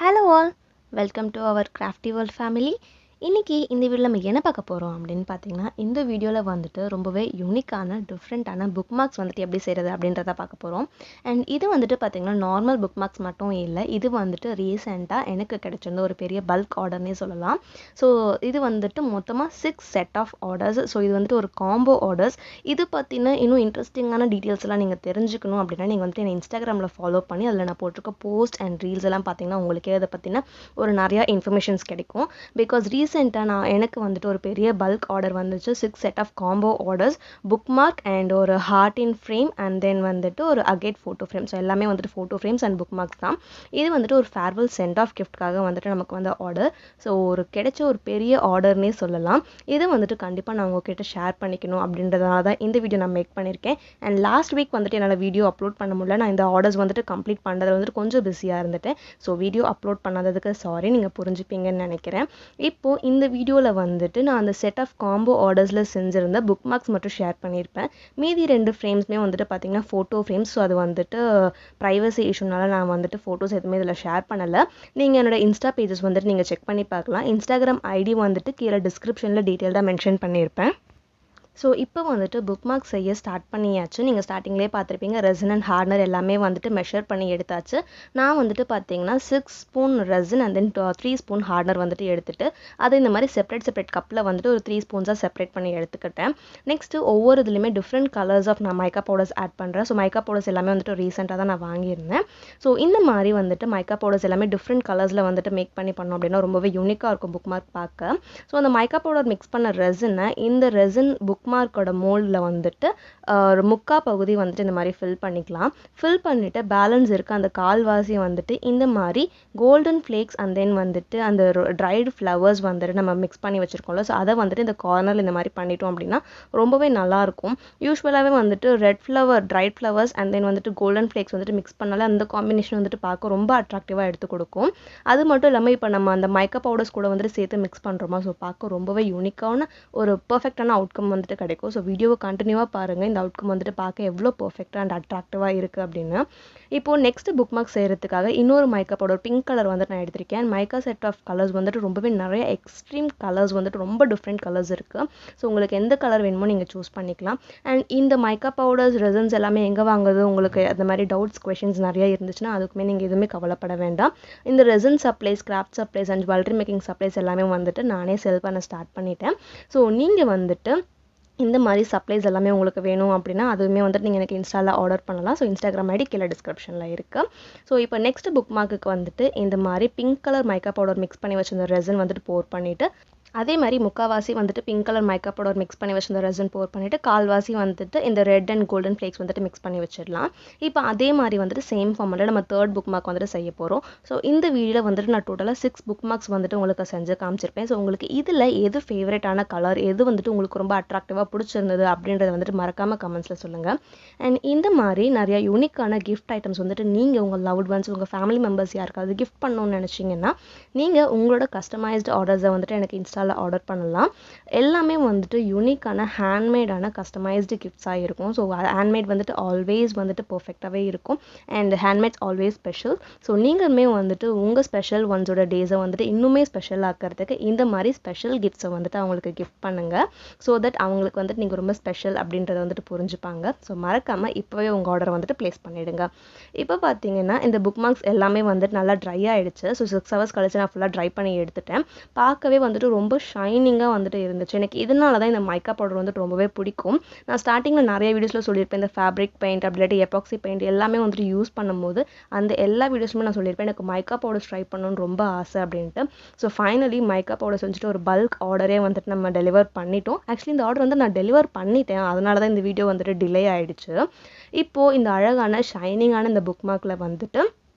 Hello all, welcome to our Crafty World family. இன்னைக்கு இந்த வீடியோல நம்ம என்ன பார்க்க போறோம் அப்படின்னு பார்த்தீங்கன்னா இந்த வீடியோல வந்துட்டு ரொம்பவே யூனிக்கான டிஃப்ரெண்டான புக் மார்க்ஸ் வந்துட்டு எப்படி செய்யறது அப்படின்றத பார்க்க போறோம். அண்ட் இது வந்துட்டு பார்த்தீங்கன்னா நார்மல் புக் மார்க்ஸ் மட்டும் இல்லை, இது வந்துட்டு ரீசெண்டாக எனக்கு கிடைச்சிருந்த ஒரு பெரிய பல்க் ஆர்டர்னே சொல்லலாம். ஸோ இது வந்துட்டு மொத்தமாக 6 செட் ஆஃப் ஆர்டர்ஸ். ஸோ இது வந்துட்டு ஒரு காம்போ ஆர்டர்ஸ். இது பற்றின இன்னும் இன்ட்ரெஸ்டிங்கான டீட்டெயில்ஸ் எல்லாம் நீங்கள் தெரிஞ்சுக்கணும் அப்படின்னா நீங்கள் வந்துட்டு என்ன இன்ஸ்டாகிராமில் ஃபாலோ பண்ணி அதில் நான் போட்டிருக்க போஸ்ட் அண்ட் ரீல்ஸ் எல்லாம் பார்த்தீங்கன்னா உங்களுக்கே அதை பற்றின ஒரு நிறையா இன்ஃபர்மேஷன்ஸ் கிடைக்கும். பிகாஸ் ரீசெண்டாக எனக்கு வந்துட்டு ஒரு பெரிய பல்க் ஆர்டர் வந்துச்சு. 6 set of combo orders, bookmark and ஒரு heart in frame and then வந்துட்டு ஒரு அகேட் ஃபோட்டோ ஃப்ரேம். ஸோ எல்லாமே வந்துட்டு photo frames and bookmarks தான். இது வந்துட்டு ஒரு ஃபேர்வெல் சென்ட் ஆஃப் கிஃப்ட்காக வந்துட்டு நமக்கு வந்து ஆர்டர். ஸோ ஒரு கிடைச்ச ஒரு பெரிய ஆர்டர்னே சொல்லலாம். இதை வந்துட்டு கண்டிப்பாக நான் உங்ககிட்ட ஷேர் பண்ணிக்கணும் அப்படின்றதுனால தான் இந்த வீடியோ நான் மேக் பண்ணியிருக்கேன். அண்ட் லாஸ்ட் வீக் வந்துட்டு என்னால் வீடியோ அப்லோட் பண்ண முடியல. நான் இந்த ஆர்டர்ஸ் வந்துட்டு கம்ப்ளீட் பண்ணுறதுல வந்துட்டு கொஞ்சம் பிஸியாக இருந்துட்டேன். ஸோ வீடியோ அப்லோட் பண்ணதுக்கு சாரி, நீங்கள் புரிஞ்சுப்பீங்கன்னு நினைக்கிறேன். இப்போது இந்த வீடியோவில் வந்துட்டு நான் அந்த செட் ஆஃப் காம்போ ஆர்டர்ஸில் செஞ்சுருந்த புக் மார்க்ஸ் மட்டும் ஷேர் பண்ணியிருப்பேன். மீதி 2 ஃப்ரேம்ஸ்மே வந்துட்டு பார்த்தீங்கன்னா ஃபோட்டோ ஃப்ரேம்ஸ். ஸோ அது வந்துட்டு ப்ரைவசி இஷ்யூனால நான் வந்துட்டு ஃபோட்டோஸ் எதுவுமே இதில் ஷேர் பண்ணலை. நீங்கள் என்னோட இன்ஸ்டா பேஜஸ் வந்துட்டு நீங்கள் செக் பண்ணி பார்க்கலாம். இன்ஸ்டாகிராம் ஐடி வந்துட்டு கீழே டிஸ்கிரிப்ஷனில் டீட்டெயில்டாக மென்ஷன் பண்ணியிருப்பேன். ஸோ இப்போ வந்துட்டு புக் மார்க் செய்ய ஸ்டார்ட் பண்ணியாச்சு. நீங்கள் ஸ்டார்டிங்லேயே பார்த்துருப்பீங்க ரெசின் அண்ட் ஹார்ட்னர் எல்லாமே வந்துட்டு மெஷர் பண்ணி எடுத்தாச்சு. நான் வந்துட்டு பார்த்தீங்கன்னா 6 spoon resin and then 3 spoon hardener வந்துட்டு எடுத்துட்டு அதை இந்த மாதிரி செப்பரேட் கப்பில் வந்துட்டு ஒரு 3 ஸ்பூன்ஸாக செப்பரேட் பண்ணி எடுத்துக்கிட்டேன். நெக்ஸ்ட்டு ஒவ்வொரு இதுலையுமே டிஃப்ரெண்ட் கலர்ஸ் ஆஃப் நான் மைக்கா பவுடர்ஸ் ஆட் பண்ணுறேன். ஸோ மைக்கா பவுடர்ஸ் எல்லாமே வந்துட்டு ரீசெண்டாக தான் நான் வாங்கியிருந்தேன். ஸோ இந்த மாதிரி வந்துட்டு மைக்கா பவுடர்ஸ் எல்லாமே டிஃப்ரெண்ட் கலர்ஸில் வந்துட்டு மேக் பண்ணி பண்ணோம் அப்படின்னா ரொம்பவே யூனிக்காக இருக்கும் புக் மார்க் பார்க்க. ஸோ அந்த மைக்கா பவுடர் மிக்ஸ் பண்ண ரெசினை இந்த ரெசின் புக் மார்க்கோட மோல்டில் வந்துட்டு ஒரு முக்கா பகுதி வந்துட்டு இந்த மாதிரி ஃபில் பண்ணிக்கலாம். ஃபில் பண்ணிவிட்டு பேலன்ஸ் இருக்க அந்த கால்வாசி வந்துட்டு இந்த மாதிரி கோல்டன் ஃப்ளேக்ஸ் அண்ட் தென் வந்துட்டு அந்த ட்ரைடு ஃப்ளவர்ஸ் வந்துட்டு நம்ம மிக்ஸ் பண்ணி வச்சுருக்கோம்ல, ஸோ அதை வந்துட்டு இந்த கார்னரில் இந்த மாதிரி பண்ணிட்டோம் அப்படின்னா ரொம்பவே நல்லாயிருக்கும். யூஸ்வலாகவே வந்துட்டு red flower, dried flowers and then வந்துட்டு கோல்டன் ஃப்ளேக்ஸ் வந்துட்டு மிக்ஸ் பண்ணாலே அந்த காம்பினேஷன் வந்துட்டு பார்க்க ரொம்ப அட்ராக்டிவாக எடுத்து கொடுக்கும். அது மட்டும் இல்லாமல் இப்போ நம்ம அந்த மைக்கா பவுடர்ஸ் கூட வந்துட்டு சேர்த்து மிக்ஸ் பண்ணுறோமா, ஸோ பார்க்க ரொம்பவே யூனிக்கான ஒரு பர்ஃபெக்டான அவுட்கம் வந்துட்டு கிடைக்கும். ஸோ வீடியோவை கண்டினியூவாக பாருங்கள், இந்த அவுட்கம் வந்துட்டு பார்க்க எவ்வளோ பர்ஃபெக்டாக அண்ட் அட்ராக்டிவாக இருக்குது அப்படின்னு. இப்போது நெக்ஸ்ட் புக் மார்க் செய்கிறதுக்காக இன்னொரு மைக்கா பவுடர் பிங்க் கலர் வந்துட்டு நான் எடுத்திருக்கேன். மைக்கா செட் ஆஃப் கலர்ஸ் வந்துட்டு ரொம்பவே நிறைய எக்ஸ்ட்ரீம் கலர்ஸ் வந்துட்டு ரொம்ப டிஃப்ரெண்ட் கலர்ஸ் இருக்குது. ஸோ உங்களுக்கு எந்த கலர் வேணுமோ நீங்கள் சூஸ் பண்ணிக்கலாம். அண்ட் இந்த மைக்கா பவுடர்ஸ் ரெசன்ஸ் எல்லாமே எங்கே வாங்குறது, உங்களுக்கு அந்த மாதிரி டவுட்ஸ் கொஷின்ஸ் நிறையா இருந்துச்சுன்னா அதுக்குமே நீங்கள் எதுவுமே கவலைப்பட வேண்டாம். இந்த resin supplies, craft supplies and jewellery making supplies எல்லாமே வந்துட்டு நானே செல் பண்ண ஸ்டார்ட் பண்ணிட்டேன். ஸோ நீங்கள் வந்துட்டு இந்த மாதிரி சப்ளைஸ் எல்லாமே உங்களுக்கு வேணும் அப்படின்னா அதுவுமே வந்துட்டு நீங்கள் எனக்கு இன்ஸ்டாவில் ஆர்டர் பண்ணலாம். ஸோ இன்ஸ்டாகிராம் ஐடி கீழே டிஸ்கிரிப்ஷனில் இருக்குது. ஸோ இப்போ நெக்ஸ்ட் புக் மார்க்குக்கு வந்துட்டு இந்த மாதிரி பிங்க் கலர் மைக்கா பவுடர் மிக்ஸ் பண்ணி வச்சிருந்த ரெசன் வந்துட்டு போர் பண்ணிவிட்டு அதே மாதிரி முக்கால்வாசி வந்துட்டு பிங்க் கலர் மைக்கா பவுடர் மிக்ஸ் பண்ணி வச்சிருந்த ரெசன் போர் பண்ணிவிட்டு கால்வாசி வந்துட்டு இந்த ரெட் அண்ட் கோல்டன் ஃப்ளேக்ஸ் வந்துட்டு மிக்ஸ் பண்ணி வச்சிடலாம். இப்போ அதே மாதிரி வந்துட்டு சேம் ஃபார்மில் நம்ம 3rd புக் மார்க் வந்துட்டு செய்ய போகிறோம். ஸோ இந்த வீடியோவில் வந்துட்டு நான் டோட்டலாக 6 புக் மார்க்ஸ் வந்துட்டு உங்களுக்கு செஞ்சு காமிச்சிருப்பேன். ஸோ உங்களுக்கு இதில் எது ஃபேவரட்டான கலர், எது வந்துட்டு உங்களுக்கு ரொம்ப அட்ராக்டிவாக பிடிச்சிருந்தது அப்படின்றத வந்துட்டு மறக்காமல் கமெண்ட்ஸில் சொல்லுங்கள். அண்ட் இந்த மாதிரி நிறையா யூனிக்கான கிஃப்ட் ஐட்டம்ஸ் வந்துட்டு நீங்கள் உங்கள் லவ்ட் ஒன்ஸ், உங்கள் ஃபேமிலி மெம்பர்ஸ் யாருக்காவது கிஃப்ட் பண்ணணும்னு நினச்சிங்கன்னா நீங்கள் உங்களோட கஸ்டமைஸ்டு ஆர்டர்ஸை வந்துட்டு எனக்கு இன்ஸ்டாவில் ஆர்டர் பண்ணலாம். எல்லாமே வந்துட்டு யூனிக்கான ஹேண்ட்மேடான கஸ்டமைஸ்டு கிஃப்ட்ஸாக இருக்கும். ஸோ ஹேண்ட்மேட் வந்துட்டு ஆல்வேஸ் வந்துட்டு பர்ஃபெக்டாகவே இருக்கும் and handmades always special. So நீங்களுமே வந்துட்டு உங்கள் ஸ்பெஷல் ஒன்ஸோட டேஸை வந்துட்டு இன்னுமே ஸ்பெஷல் ஆக்கிறதுக்கு இந்த மாதிரி ஸ்பெஷல் கிஃப்ட்ஸை வந்துட்டு அவங்களுக்கு கிஃப்ட் பண்ணுங்கள். ஸோ தட் அவங்களுக்கு வந்துட்டு நீங்கள் ரொம்ப ஸ்பெஷல் அப்படின்றத வந்துட்டு புரிஞ்சுப்பாங்க. ஸோ மறக்காமல் இப்போவே உங்கள் ஆர்டரை வந்துட்டு ப்ளேஸ் பண்ணிவிடுங்க. இப்போ பார்த்தீங்கன்னா இந்த புக் மார்க்ஸ் எல்லாமே வந்துட்டு நல்லா ட்ரை ஆகிடுச்சு. ஸோ 6 ஹவர்ஸ் கழிச்சு நான் ஃபுல்லாக ட்ரை பண்ணி எடுத்துட்டேன். பார்க்கவே வந்துட்டு ரொம்ப ஷைனிங்காக வந்துட்டு இருந்துச்சு. எனக்கு இதனால தான் இந்த மைக்கா பவுடர் வந்துட்டு ரொம்பவே பிடிக்கும். நான் ஸ்டார்டிங்கில் நிறைய வீடியோஸில் சொல்லியிருப்பேன், இந்த ஃபேப்ரிக் பெயிண்ட் அப்படி இல்லாட்டி எபாக்சி பெயிண்ட் எல்லாமே வந்துட்டு யூஸ் பண்ணும்போது அந்த எல்லா வீடியோஸுமே நான் சொல்லியிருப்பேன் எனக்கு மைக்கா பவுடர்ஸ் ட்ரை பண்ணணும்னு ரொம்ப ஆசை அப்படின்ட்டு. ஸோ ஃபைனலி மைக்கா பவுடர்ஸ் வந்துட்டு ஒரு பல்க் ஆர்டரே வந்துட்டு நம்ம டெலிவர் பண்ணிட்டோம். ஆக்சுவலி இந்த ஆர்டர் வந்து நான் டெலிவர் பண்ணிட்டேன், அதனால தான் இந்த வீடியோ வந்துட்டு டிலே ஆகிடுச்சு. இப்போது இந்த அழகான ஷைனிங்கான இந்த புக் மார்க்கில் வந்துட்டு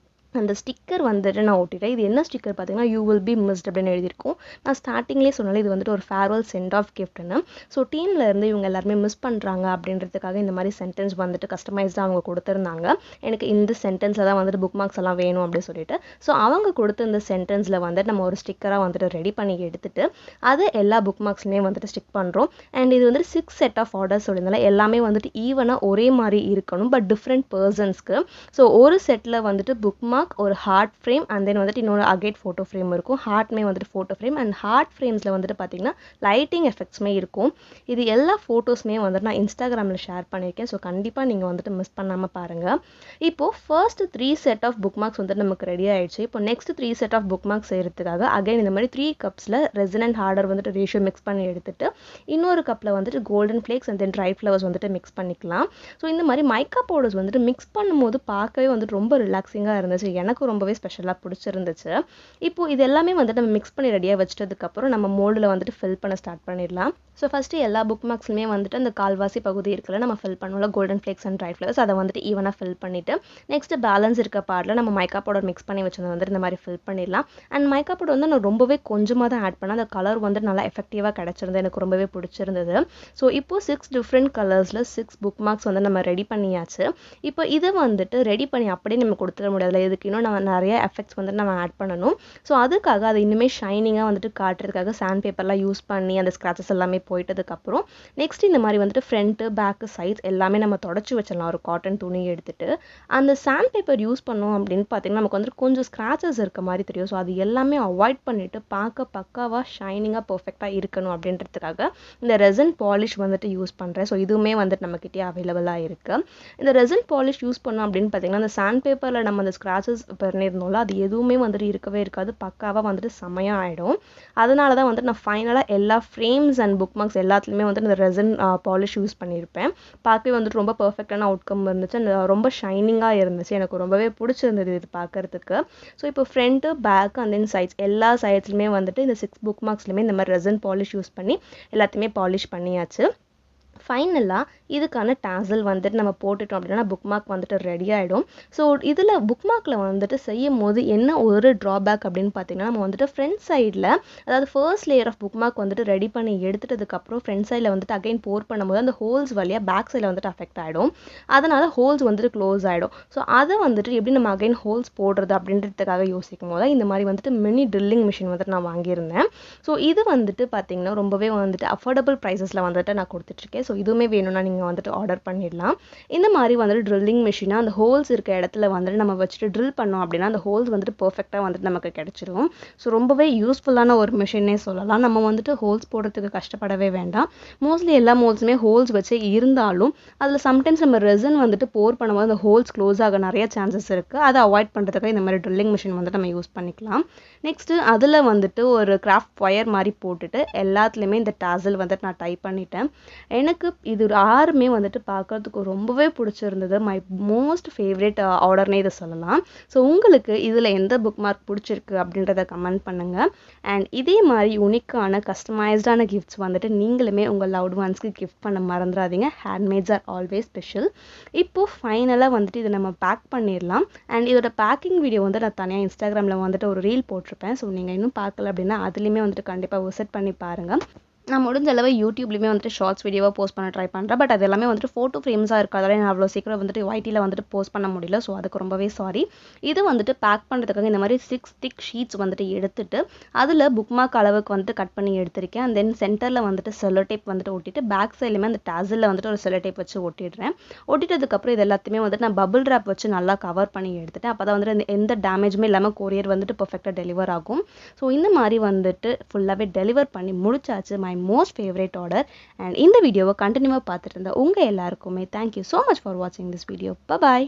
அந்த ஸ்டிக்கர் வந்துட்டு நான் ஒட்டிட்டேன். இது என்ன ஸ்டிக்கர் பார்த்தீங்கன்னா யூ வில் பி மிஸ்ட் அப்படின்னு எழுதியிருக்கும். நான் ஸ்டார்டிங்லேயே சொன்னாலே இது வந்துட்டு ஒரு ஃபேர்வெல் சென்ட் ஆஃப் கிஃப்ட்னு. ஸோ டீமில் இருந்து இவங்க எல்லாருமே மிஸ் பண்ணுறாங்க அப்படின்றதுக்காக இந்த மாதிரி சென்டென்ஸ் வந்துட்டு கஸ்டமைஸ்டாக அவங்க கொடுத்துருந்தாங்க. எனக்கு இந்த சென்டென்ஸில் தான் வந்துட்டு புக் மார்க்ஸ் எல்லாம் வேணும் அப்படின்னு சொல்லிட்டு ஸோ அவங்க கொடுத்த இந்த சென்டென்ஸில் வந்துட்டு நம்ம ஒரு ஸ்டிக்கராக வந்துட்டு ரெடி பண்ணி எடுத்துட்டு அதை எல்லா புக் மார்க்ஸ்லேயே வந்துட்டு ஸ்டிக் பண்ணுறோம். அண்ட் இது வந்துட்டு 6 செட் ஆஃப் ஆர்டர்ஸ் சொல்லியிருந்தாலும் எல்லாமே வந்துட்டு ஈவனாக ஒரே மாதிரி இருக்கணும், பட் டிஃப்ரெண்ட் பர்சன்ஸ்க்கு. ஸோ ஒரு செட்டில் வந்துட்டு புக் மார்க் bookmark, ஒரு heart frame and then வந்துட்டு இன்னொரு agate photo frame இருக்கும். heartமே வந்துட்டு photo frame and heart framesல வந்துட்டு பார்த்தீங்கன்னா lighting effectsமே இருக்கும். இது எல்லா ஃபோட்டோஸ்மே வந்துட்டு நான் இன்ஸ்டாகிராமில் ஷேர் பண்ணியிருக்கேன். ஸோ கண்டிப்பாக நீங்கள் வந்துட்டு மிஸ் பண்ணாமல் பாருங்கள். இப்போது first 3 set of book marks வந்துட்டு நமக்கு ரெடி ஆயிடுச்சு. இப்போ next 3 set of book marks செய்கிறதுக்காக அகைன் இந்த மாதிரி 3 கப்ஸில் ரெசின் அண்ட் ஹார்டர் வந்துட்டு ரேஷியோ மிக்ஸ் பண்ணி எடுத்துட்டு இன்னொரு கப்பில் வந்துட்டு golden flakes and then dry flowers வந்துட்டு மிக்ஸ் பண்ணிக்கலாம். ஸோ இந்த மாதிரி மைக்கா பவுடர்ஸ் வந்துட்டு மிக்ஸ் பண்ணும்போது பார்க்கவே வந்துட்டு ரொம்ப ரிலாக்ஸிங்காக இருந்துச்சு. எனக்கு ரொம்பவே ஸ்பெஷலாக பிடிச்சிருந்துச்சு. இப்போ இது எல்லாமே வந்துட்டு நம்ம மிக்ஸ் பண்ணி ரெடியாக வச்சிட்டதுக்கப்புறம் நம்ம மோல்டில் வந்துட்டு ஃபில் பண்ண ஸ்டார்ட் பண்ணிடலாம். ஸோ ஃபஸ்ட்டு எல்லா புக் மார்க்ஸ்லுமே வந்துட்டு அந்த கால்வாசி பகுதி இருக்குல்ல நம்ம ஃபில் பண்ணுவோம்ல golden flakes and try flowers, அதை வந்துட்டு ஈவனாக ஃபில் பண்ணிவிட்டு நெக்ஸ்ட் பேலன்ஸ் இருக்க பார்ட்டில் நம்ம மைக்கா பவுடர் மிக்ஸ் பண்ணி வச்சதை வந்துட்டு இந்த மாதிரி ஃபில் பண்ணிடலாம். அண்ட் மைக்கா பவுடர் வந்து நான் ரொம்பவே கொஞ்சமாக தான் ஆட் பண்ணேன். அந்த கலர் வந்துட்டு நல்லா எஃபெக்டிவாக கிடச்சிருந்தது, எனக்கு ரொம்பவே பிடிச்சிருந்தது. ஸோ இப்போ 6 டிஃப்ரெண்ட் கலர்ஸில் 6 புக் மார்க்ஸ் வந்து நம்ம ரெடி பண்ணியாச்சு. இப்போ இதை வந்துட்டு ரெடி பண்ணி அப்படியே நம்ம கொடுத்துட முடியாதுல, இதுக்கு இன்னும் நம்ம நிறைய எஃபெக்ட்ஸ் வந்துட்டு நம்ம ஆட் பண்ணணும். ஸோ அதுக்காக அதை இன்னுமே ஷைனிங்காக வந்துட்டு காட்டுறதுக்காக சாண்ட் பேப்பர்லாம் யூஸ் பண்ணி அந்த ஸ்க்ராச்சஸ் எல்லாமே போயிட்டதுக்கப்புறம் நெக்ஸ்ட் இந்த மாதிரி வந்துட்டு ஃப்ரண்ட்டு பேக்கு சைட்ஸ் எல்லாமே நம்ம தொடச்சி வச்சிடலாம். ஒரு காட்டன் துணி எடுத்துட்டு அந்த சாண்ட் பேப்பர் யூஸ் பண்ணோம் அப்படின்னு பார்த்தீங்கன்னா நமக்கு வந்துட்டு கொஞ்சம் ஸ்க்ராச்சஸ் இருக்க மாதிரி தெரியும். ஸோ அது எல்லாமே அவாய்ட் பண்ணிவிட்டு பார்க்க பக்காவாக ஷைனிங்காக பர்ஃபெக்டாக இருக்கணும் அப்படின்றதுக்காக இந்த ரெசின் பாலிஷ் வந்துட்டு யூஸ் பண்ணுறேன். ஸோ இதுவுமே வந்துட்டு நம்மக்கிட்டே அவைலபிளாக இருக்குது. இந்த ரெசின் பாலிஷ் யூஸ் பண்ணோம் அப்படின்னு பார்த்தீங்கன்னா அந்த சாண்ட் பேப்பரில் நம்ம அந்த ஸ்க்ராச்சஸ் பண்ணியிருந்தோம்ல அது எதுவுமே வந்துட்டு இருக்கவே இருக்காது, பக்காவாக வந்துட்டு செமையாக ஆகிடும். அதனால தான் வந்துட்டு நான் ஃபைனலாக எல்லா ஃப்ரேம்ஸ் அண்ட் புக் மார்க்ஸ் எல்லாத்துலேயுமே வந்துட்டு இந்த ரெசின் பாலிஷ் யூஸ் பண்ணியிருப்பேன். பார்க்கவே வந்துட்டு ரொம்ப பர்ஃபெக்டான அவுட்கம் இருந்துச்சு. அந்த ரொம்ப ஷைனிங்காக இருந்துச்சு, எனக்கு ரொம்பவே பிடிச்சிருந்தது இது பார்க்கறதுக்கு. ஸோ இப்போ front back and then sides எல்லா சைட்ஸ்லையுமே வந்துட்டு இந்த 6 புக் மார்க்ஸ்லையுமே இந்த மாதிரி ரெசின் பாலிஷ் யூஸ் பண்ணி எல்லாத்தையுமே பாலிஷ் பண்ணியாச்சு. ஃபைனலாக இதுக்கான டாசல் வந்துட்டு நம்ம போட்டுட்டோம் அப்படின்னா புக் மார்க் வந்துட்டு ரெடி ஆகிடும். ஸோ இதில் புக் மார்க்கில் வந்துட்டு செய்யும் போது என்ன ஒரு ட்ராபேக் அப்படின்னு பார்த்தீங்கன்னா நம்ம வந்துட்டு ஃப்ரண்ட் சைடில் அதாவது first layer of book mark வந்துட்டு ரெடி பண்ணி எடுத்துட்டதுக்கப்புறம் ஃப்ரண்ட் சைடில் வந்துட்டு அகைன் போர் பண்ணும்போது அந்த ஹோல்ஸ் வழியாக பேக் சைடில் வந்துட்டு அஃபெக்ட் ஆகிடும். அதனால் ஹோல்ஸ் வந்துட்டு க்ளோஸ் ஆகிடும். ஸோ அதை வந்துட்டு எப்படி நம்ம அகைன் ஹோல்ஸ் போடுறது அப்படின்றதுக்காக யோசிக்கும் போது இந்த மாதிரி வந்துட்டு மினி ட்ரில்லிங் மிஷின் வந்துட்டு நான் வாங்கியிருந்தேன். ஸோ இது வந்துட்டு பார்த்தீங்கன்னா ரொம்பவே வந்துட்டு அஃபோர்டபுள் ப்ரைஸஸில் வந்துட்டு நான் கொடுத்துட்ருக்கேன். ஸோ இதுவுமே வேணும்னா நீங்கள் வந்துட்டு ஆர்டர் பண்ணிடலாம். இந்த மாதிரி வந்துட்டு ட்ரில்லிங் மிஷினாக அந்த ஹோல்ஸ் இருக்க இடத்துல வந்துட்டு நம்ம வச்சுட்டு ட்ரில் பண்ணோம் அப்படின்னா அந்த ஹோல்ஸ் வந்துட்டு பர்ஃபெக்டாக வந்துட்டு நமக்கு கிடைச்சிரும். ஸோ ரொம்பவே யூஸ்ஃபுல்லான ஒரு மிஷினே சொல்லலாம். நம்ம வந்துட்டு ஹோல்ஸ் போடுறதுக்கு கஷ்டப்படவே வேண்டாம். மோஸ்ட்லி எல்லா மோல்ஸுமே ஹோல்ஸ் வச்சு இருந்தாலும் அதில் சம்டைம்ஸ் நம்ம ரெசின் வந்துட்டு போர் பண்ணும்போது அந்த ஹோல்ஸ் க்ளோஸ் ஆக நிறைய சான்சஸ் இருக்குது. அதை அவாய்ட் பண்ணுறதுக்காக இந்த மாதிரி ட்ரில்லிங் மிஷின் வந்துட்டு நம்ம யூஸ் பண்ணிக்கலாம். நெக்ஸ்ட்டு அதில் வந்துட்டு ஒரு கிராஃப்ட் ஒயர் மாதிரி போட்டுட்டு எல்லாத்துலேயுமே இந்த டாசல் வந்துட்டு நான் டைப் பண்ணிட்டேன். எனக்கு இது ஆறுமே வந்துட்டு பார்க்கறதுக்கு ரொம்பவே பிடிச்சிருந்தது. மை மோஸ்ட் ஃபேவரட் ஆர்டர்னே இதை சொல்லலாம். ஸோ உங்களுக்கு இதில் எந்த புக் மார்க் பிடிச்சிருக்கு அப்படின்றத கமெண்ட் பண்ணுங்கள். அண்ட் இதே மாதிரி யூனிக்கான கஸ்டமைஸ்டான கிஃப்ட்ஸ் வந்துட்டு நீங்களுமே உங்கள் லவ்ட் ஒன்ஸ்க்கு கிஃப்ட் பண்ண மறந்துடாதீங்க. Handmades are always special. இப்போது ஃபைனலாக வந்துட்டு இதை நம்ம பேக் பண்ணிடலாம். அண்ட் இதோட பேக்கிங் வீடியோ வந்து நான் தனியாக இன்ஸ்டாகிராமில் வந்துட்டு ஒரு ரீல் போட்டிருப்பேன். ஸோ நீங்கள் இன்னும் பார்க்கல அப்படின்னா அதுலேயுமே வந்துட்டு கண்டிப்பாக விசிட் பண்ணி பாருங்கள். நான் முடிஞ்ச அளவு யூடியூப்லேயுமே வந்துட்டு ஷார்ட்ஸ் வீடியோவாக போஸ்ட் பண்ண ட்ரை பண்ணுறேன். பட் அது எல்லாமே வந்துட்டு ஃபோட்டோ ஃப்ரேம்ஸாக இருக்கிறதால நான் அவ்வளோ சீக்கிரம் வந்துட்டு YTயில் வந்துட்டு போஸ்ட் பண்ண முடியல. ஸோ அதுக்கு ரொம்பவே சாரி. இது வந்துட்டு பேக் பண்ணுறதுக்காக இந்த மாதிரி 6 திக் ஷீட்ஸ் வந்துட்டு எடுத்துட்டு அதில் புக் மார்க் அளவுக்கு வந்துட்டு கட் பண்ணி எடுத்திருக்கேன். அண்ட் தென் சென்டரில் வந்துட்டு செல்லோ டேப் வந்துட்டு ஒட்டிட்டு பேக் சைட்லையுமே அந்த டாசலில் வந்துட்டு ஒரு செல்லோ டேப் வச்சு ஒட்டிடுறேன். ஒட்டிட்டதுக்கப்புறம் இது எல்லாத்தையுமே வந்துட்டு நான் பபிள் ட்ராப் வச்சு நல்லா கவர் பண்ணி எடுத்துட்டேன். அப்போ தான் வந்துட்டு எந்த டேமேஜுமே இல்லாமல் கொரியர் வந்துட்டு பர்ஃபெக்டாக டெலிவர் ஆகும். ஸோ இந்த மாதிரி வந்துட்டு ஃபுல்லாகவே டெலிவர் பண்ணி முடிச்சாச்சு. My most favourite order. And இந்த வீடியோவை கண்டினியூவாக பார்த்துட்டு இருந்த உங்கள் எல்லாருக்குமே தேங்க்யூ ஸோ மச் ஃபார் வாட்சிங் திஸ் வீடியோ. பாய்.